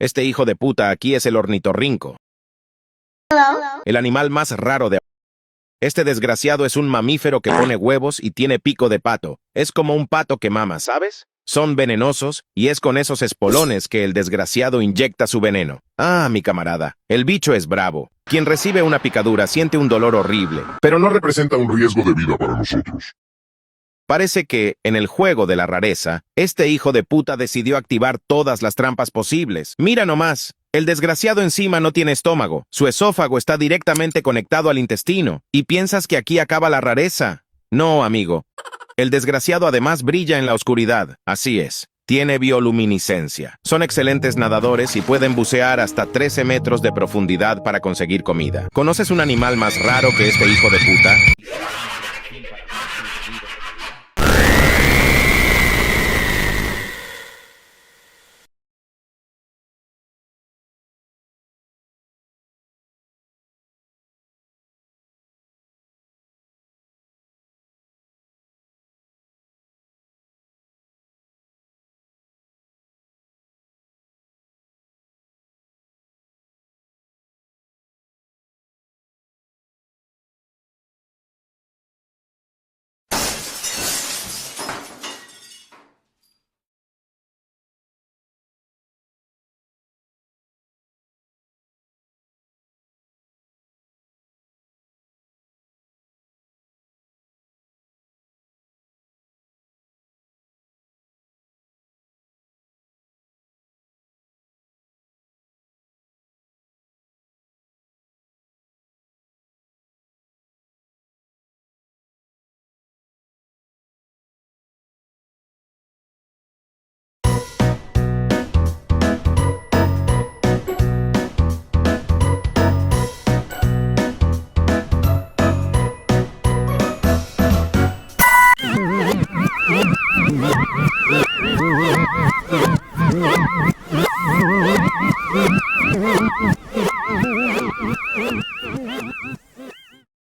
Este hijo de puta aquí es el ornitorrinco, el animal más raro de... Este desgraciado es un mamífero que pone huevos y tiene pico de pato. Es como un pato que mama, ¿sabes? Son venenosos y es con esos espolones que el desgraciado inyecta su veneno. Ah, mi camarada, el bicho es bravo. Quien recibe una picadura siente un dolor horrible. Pero no representa un riesgo de vida para nosotros. Parece que, en el juego de la rareza, este hijo de puta decidió activar todas las trampas posibles. Mira nomás, el desgraciado encima no tiene estómago. Su esófago está directamente conectado al intestino. ¿Y piensas que aquí acaba la rareza? No, amigo. El desgraciado además brilla en la oscuridad. Así es. Tiene bioluminiscencia. Son excelentes nadadores y pueden bucear hasta 13 metros de profundidad para conseguir comida. ¿Conoces un animal más raro que este hijo de puta?